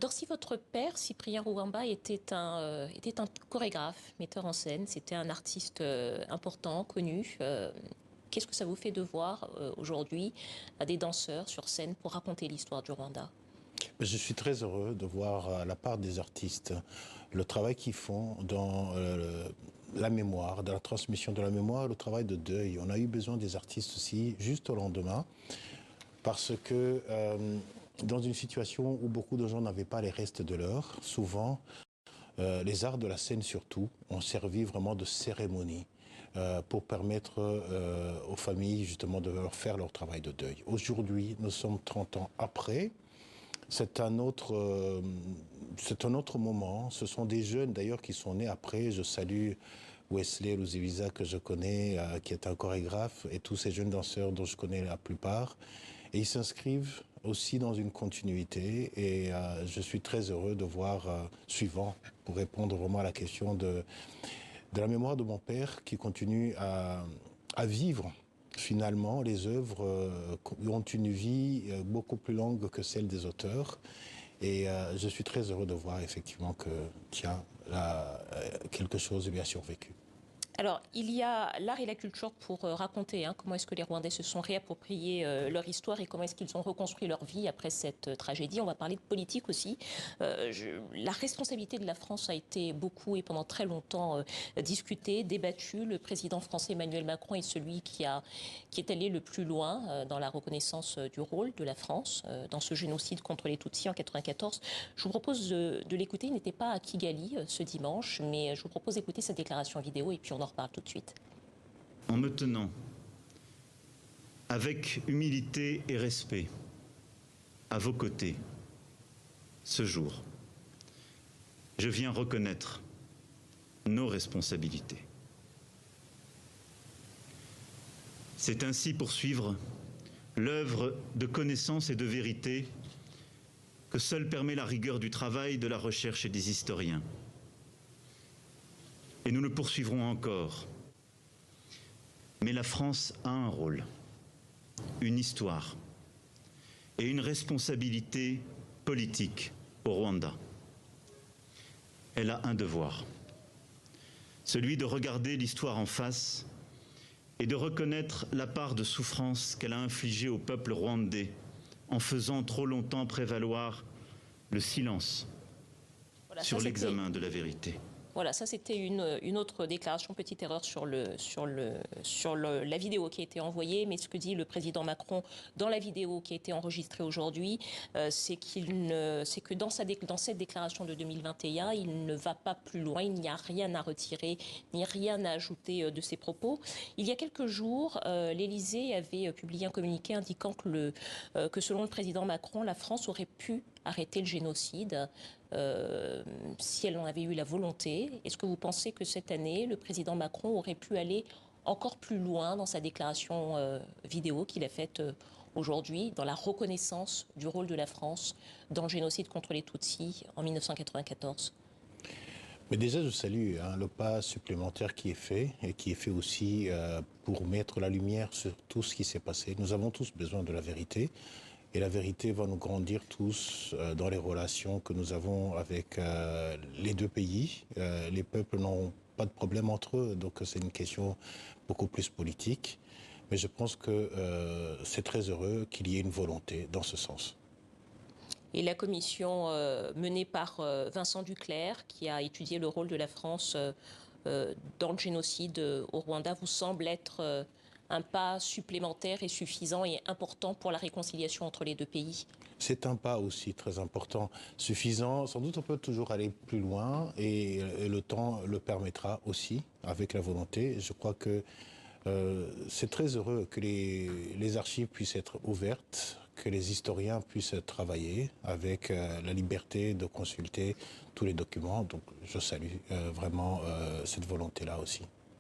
Dorcy, votre père, Cyprien Rouamba, était un chorégraphe, metteur en scène. C'était un artiste important, connu. Qu'est-ce que ça vous fait de voir aujourd'hui des danseurs sur scène pour raconter l'histoire du Rwanda? Je suis très heureux de voir la part des artistes, le travail qu'ils font dans la mémoire, dans la transmission de la mémoire, le travail de deuil. On a eu besoin des artistes aussi, juste au lendemain, parce que dans une situation où beaucoup de gens n'avaient pas les restes de l'heure, souvent, les arts de la scène surtout, ont servi vraiment de cérémonie pour permettre aux familles justement de leur faire leur travail de deuil. Aujourd'hui, nous sommes 30 ans après. C'est un autre moment. Ce sont des jeunes d'ailleurs qui sont nés après. Je salue Wesley Luziviza que je connais, qui est un chorégraphe, et tous ces jeunes danseurs dont je connais la plupart. Et ils s'inscrivent aussi dans une continuité. Et je suis très heureux de voir, suivant, pour répondre vraiment à la question de la mémoire de mon père, qui continue à vivre. Finalement, les œuvres ont une vie beaucoup plus longue que celle des auteurs. Et je suis très heureux de voir effectivement qu'il y a quelque chose de bien survécu. Alors, il y a l'art et la culture pour raconter comment est-ce que les Rwandais se sont réappropriés leur histoire et comment est-ce qu'ils ont reconstruit leur vie après cette tragédie. On va parler de politique aussi. La responsabilité de la France a été beaucoup et pendant très longtemps discutée, débattue. Le président français Emmanuel Macron est celui qui est allé le plus loin dans la reconnaissance du rôle de la France dans ce génocide contre les Tutsis en 1994. Je vous propose de l'écouter. Il n'était pas à Kigali ce dimanche, mais je vous propose d'écouter sa déclaration vidéo et puis on en reparle tout de suite. En me tenant avec humilité et respect à vos côtés ce jour, je viens reconnaître nos responsabilités. C'est ainsi poursuivre l'œuvre de connaissance et de vérité que seule permet la rigueur du travail, de la recherche et des historiens. Et nous le poursuivrons encore. Mais la France a un rôle, une histoire et une responsabilité politique au Rwanda. Elle a un devoir, celui de regarder l'histoire en face et de reconnaître la part de souffrance qu'elle a infligée au peuple rwandais en faisant trop longtemps prévaloir le silence sur l'examen de la vérité. Voilà, ça c'était une autre déclaration, petite erreur sur la vidéo qui a été envoyée, mais ce que dit le président Macron dans la vidéo qui a été enregistrée aujourd'hui, c'est que dans cette déclaration de 2021, il ne va pas plus loin, il n'y a rien à retirer, ni rien à ajouter de ses propos. Il y a quelques jours, l'Élysée avait publié un communiqué indiquant que selon le président Macron, la France aurait pu arrêter le génocide si elle en avait eu la volonté. Est-ce que vous pensez que cette année, le président Macron aurait pu aller encore plus loin dans sa déclaration vidéo qu'il a faite aujourd'hui, dans la reconnaissance du rôle de la France dans le génocide contre les Tutsis en 1994 ? Mais déjà, je salue le pas supplémentaire qui est fait et qui est fait aussi pour mettre la lumière sur tout ce qui s'est passé. Nous avons tous besoin de la vérité. Et la vérité va nous grandir tous dans les relations que nous avons avec les deux pays. Les peuples n'ont pas de problème entre eux, donc c'est une question beaucoup plus politique. Mais je pense que c'est très heureux qu'il y ait une volonté dans ce sens. Et la commission menée par Vincent Duclerc, qui a étudié le rôle de la France dans le génocide au Rwanda, vous semble être un pas supplémentaire et suffisant et important pour la réconciliation entre les deux pays? C'est un pas aussi très important, suffisant. Sans doute on peut toujours aller plus loin et le temps le permettra aussi avec la volonté. Je crois que c'est très heureux que les archives puissent être ouvertes, que les historiens puissent travailler avec la liberté de consulter tous les documents. Donc je salue vraiment cette volonté-là aussi.